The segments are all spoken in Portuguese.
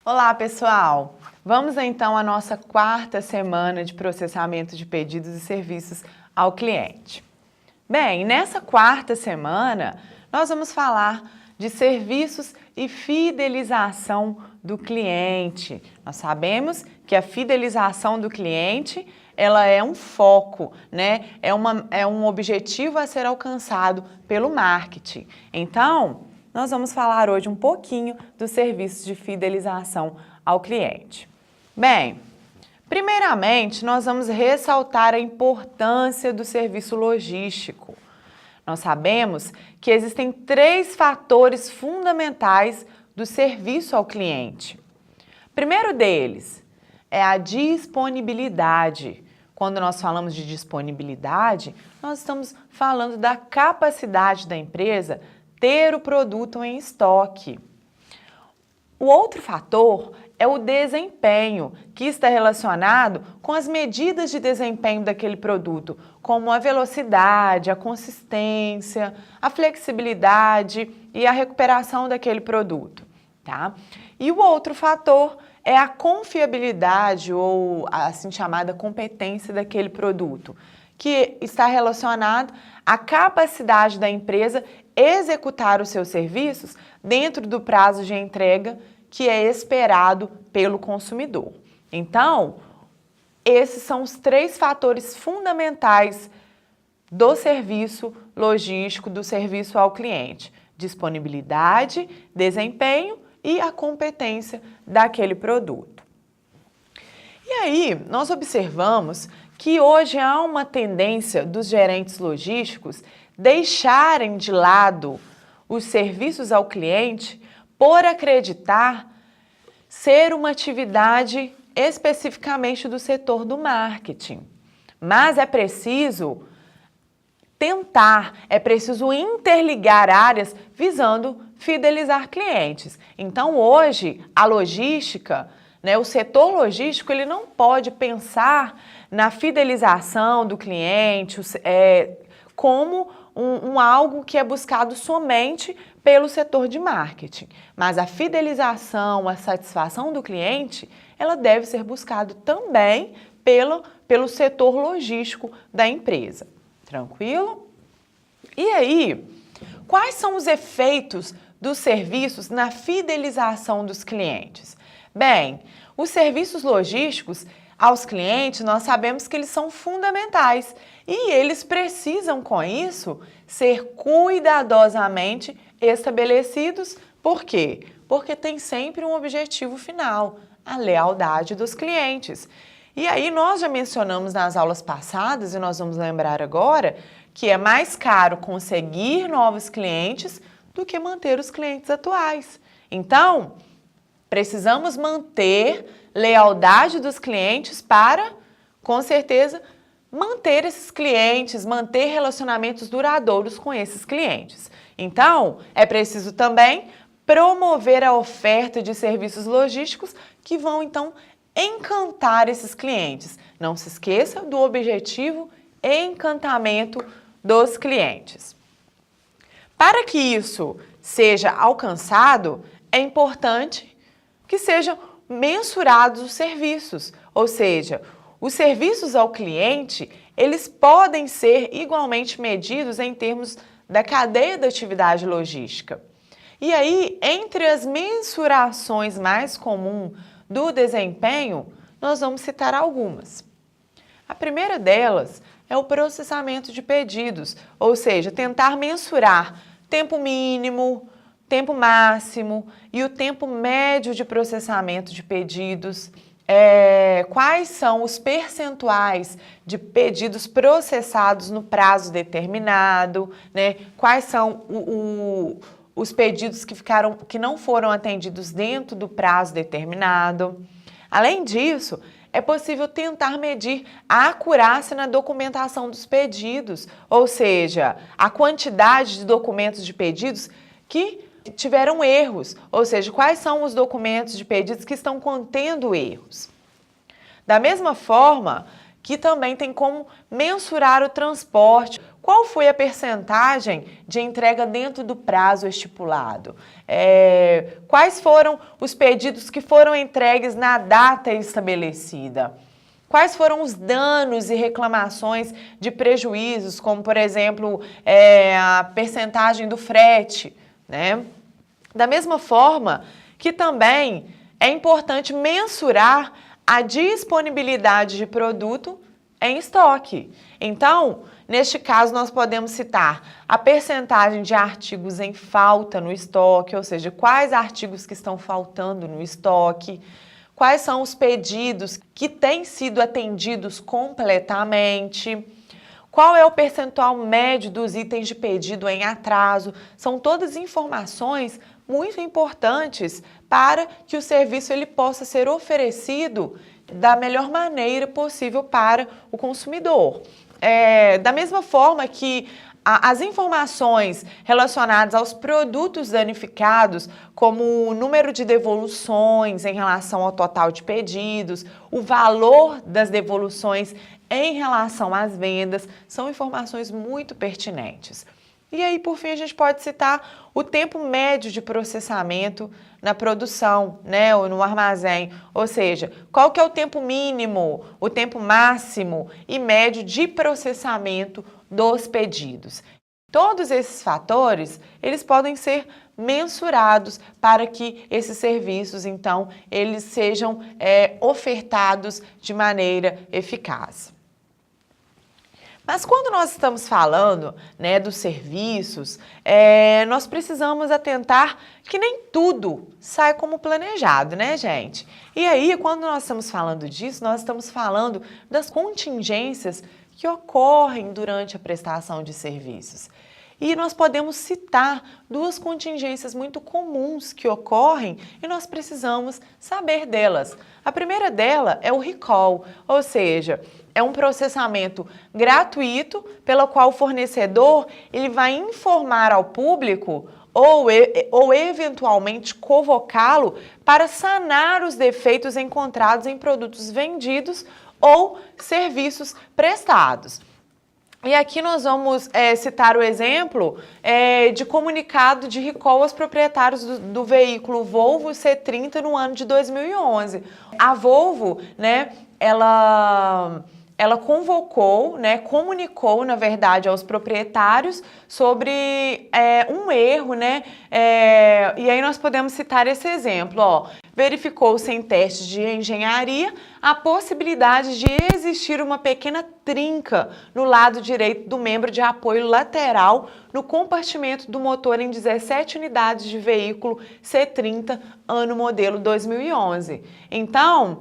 Olá, pessoal! Vamos então à nossa quarta semana de processamento de pedidos e serviços ao cliente. Bem, nessa quarta semana, nós vamos falar de serviços e fidelização do cliente. Nós sabemos que a fidelização do cliente, ela é um foco, né? É um objetivo a ser alcançado pelo marketing. Então, nós vamos falar hoje um pouquinho dos serviços de fidelização ao cliente. Bem, primeiramente, nós vamos ressaltar a importância do serviço logístico. Nós sabemos que existem 3 fatores fundamentais do serviço ao cliente. O primeiro deles é a disponibilidade. Quando nós falamos de disponibilidade, nós estamos falando da capacidade da empresa ter o produto em estoque. O outro fator é o desempenho, que está relacionado com as medidas de desempenho daquele produto, como a velocidade, a consistência, a flexibilidade e a recuperação daquele produto, tá? E o outro fator é a confiabilidade ou a assim chamada competência daquele produto, que está relacionado à capacidade da empresa executar os seus serviços dentro do prazo de entrega que é esperado pelo consumidor. Então, esses são os 3 fatores fundamentais do serviço logístico, do serviço ao cliente: disponibilidade, desempenho e a competência daquele produto. E aí, nós observamos que hoje há uma tendência dos gerentes logísticos deixarem de lado os serviços ao cliente por acreditar ser uma atividade especificamente do setor do marketing. Mas é preciso é preciso interligar áreas visando fidelizar clientes. Então, hoje, a logística, o setor logístico, ele não pode pensar na fidelização do cliente como algo que é buscado somente pelo setor de marketing. Mas a fidelização, a satisfação do cliente, ela deve ser buscada também pelo setor logístico da empresa. Tranquilo? E aí, quais são os efeitos dos serviços na fidelização dos clientes? Bem, os serviços logísticos aos clientes, nós sabemos que eles são fundamentais e eles precisam, com isso, ser cuidadosamente estabelecidos. Por quê? Porque tem sempre um objetivo final, a lealdade dos clientes. E aí nós já mencionamos nas aulas passadas, e nós vamos lembrar agora, que é mais caro conseguir novos clientes do que manter os clientes atuais. Então, precisamos manter lealdade dos clientes para, com certeza, manter esses clientes, manter relacionamentos duradouros com esses clientes. Então, é preciso também promover a oferta de serviços logísticos que vão, então, encantar esses clientes. Não se esqueça do objetivo encantamento dos clientes. Para que isso seja alcançado, é importante que sejam mensurados os serviços, ou seja, os serviços ao cliente, eles podem ser igualmente medidos em termos da cadeia da atividade logística. E aí, entre as mensurações mais comuns do desempenho, nós vamos citar algumas. A primeira delas é o processamento de pedidos, ou seja, tentar mensurar tempo mínimo, tempo máximo e o tempo médio de processamento de pedidos, quais são os percentuais de pedidos processados no prazo determinado, né? Quais são os pedidos que não foram atendidos dentro do prazo determinado. Além disso, é possível tentar medir a acurácia na documentação dos pedidos, ou seja, a quantidade de documentos de pedidos que tiveram erros, ou seja, quais são os documentos de pedidos que estão contendo erros. Da mesma forma que também tem como mensurar o transporte, qual foi a percentagem de entrega dentro do prazo estipulado? Quais foram os pedidos que foram entregues na data estabelecida? Quais foram os danos e reclamações de prejuízos, como, por exemplo, a percentagem do frete, né? Da mesma forma que também é importante mensurar a disponibilidade de produto em estoque. Então, neste caso, nós podemos citar a percentagem de artigos em falta no estoque, ou seja, quais artigos que estão faltando no estoque, quais são os pedidos que têm sido atendidos completamente, qual é o percentual médio dos itens de pedido em atraso. São todas informações muito importantes para que o serviço ele possa ser oferecido da melhor maneira possível para o consumidor. Da mesma forma que as informações relacionadas aos produtos danificados, como o número de devoluções em relação ao total de pedidos, o valor das devoluções em relação às vendas, são informações muito pertinentes. E aí, por fim, a gente pode citar o tempo médio de processamento na produção, né, ou no armazém, ou seja, qual que é o tempo mínimo, o tempo máximo e médio de processamento dos pedidos. Todos esses fatores, eles podem ser mensurados para que esses serviços, então, eles sejam ofertados de maneira eficaz. Mas quando nós estamos falando, né, dos serviços, nós precisamos atentar que nem tudo sai como planejado, né, gente? E aí, quando nós estamos falando disso, nós estamos falando das contingências que ocorrem durante a prestação de serviços. E nós podemos citar duas contingências muito comuns que ocorrem e nós precisamos saber delas. A primeira dela é o recall, ou seja, é um processamento gratuito pelo qual o fornecedor ele vai informar ao público ou eventualmente convocá-lo para sanar os defeitos encontrados em produtos vendidos ou serviços prestados. E aqui nós vamos citar o exemplo de comunicado de recall aos proprietários do veículo Volvo C30 no ano de 2011. A Volvo, né, ela convocou, né, comunicou, na verdade, aos proprietários sobre um erro, né, e aí nós podemos citar esse exemplo, ó. Verificou-se em testes de engenharia a possibilidade de existir uma pequena trinca no lado direito do membro de apoio lateral no compartimento do motor em 17 unidades de veículo C30, ano modelo 2011. Então,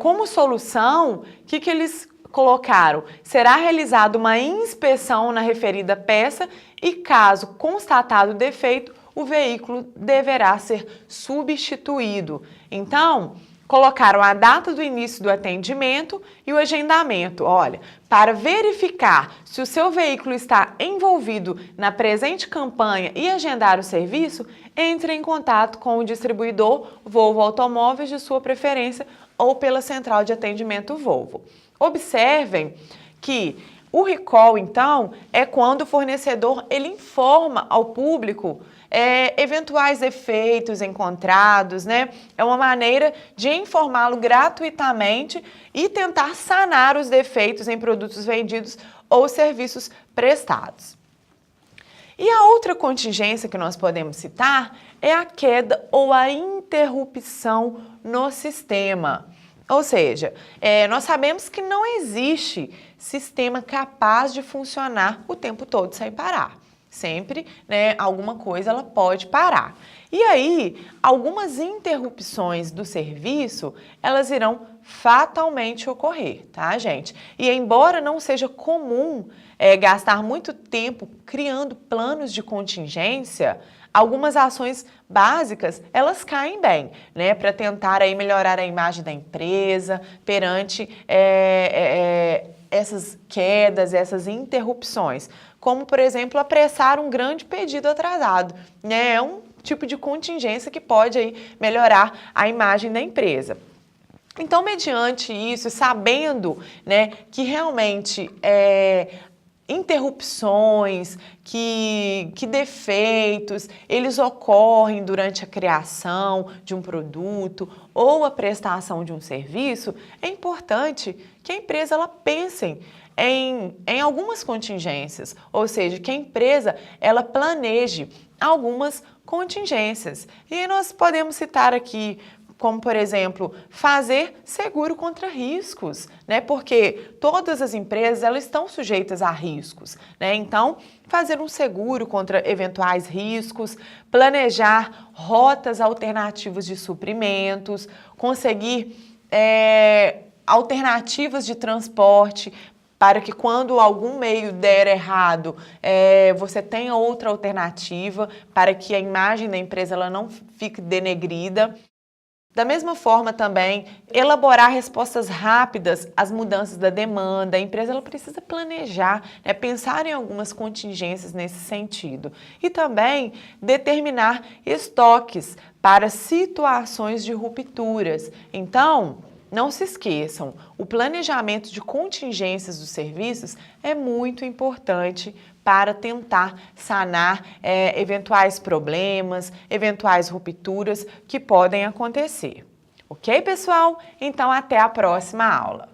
como solução, o que eles colocaram? Será realizada uma inspeção na referida peça e, caso constatado o defeito, o veículo deverá ser substituído. Então, colocaram a data do início do atendimento e o agendamento. Olha, para verificar se o seu veículo está envolvido na presente campanha e agendar o serviço, entre em contato com o distribuidor Volvo Automóveis de sua preferência ou pela central de atendimento Volvo. Observem que o recall, então, é quando o fornecedor ele informa ao público eventuais defeitos encontrados, né? É uma maneira de informá-lo gratuitamente e tentar sanar os defeitos em produtos vendidos ou serviços prestados. E a outra contingência que nós podemos citar é a queda ou a interrupção no sistema. Ou seja, nós sabemos que não existe sistema capaz de funcionar o tempo todo sem parar. Sempre, né, alguma coisa ela pode parar. E aí, algumas interrupções do serviço, elas irão fatalmente ocorrer, tá, gente? E embora não seja comum gastar muito tempo criando planos de contingência, algumas ações básicas, elas caem bem, né, para tentar aí melhorar a imagem da empresa perante essas quedas, essas interrupções. Como, por exemplo, apressar um grande pedido atrasado, né? É um tipo de contingência que pode aí melhorar a imagem da empresa. Então, mediante isso, sabendo, né, que realmente interrupções, que defeitos, eles ocorrem durante a criação de um produto ou a prestação de um serviço, é importante que a empresa ela pense em algumas contingências, ou seja, que a empresa ela planeje algumas contingências. E nós podemos citar aqui como, por exemplo, fazer seguro contra riscos, né? Porque todas as empresas elas estão sujeitas a riscos, né? Então, fazer um seguro contra eventuais riscos, planejar rotas alternativas de suprimentos, conseguir alternativas de transporte para que quando algum meio der errado, você tenha outra alternativa para que a imagem da empresa ela não fique denegrida. Da mesma forma também, elaborar respostas rápidas às mudanças da demanda. A empresa ela precisa planejar, né, pensar em algumas contingências nesse sentido. E também determinar estoques para situações de rupturas. Então, não se esqueçam, o planejamento de contingências dos serviços é muito importante para tentar sanar eventuais problemas, eventuais rupturas que podem acontecer. Ok, pessoal? Então, até a próxima aula.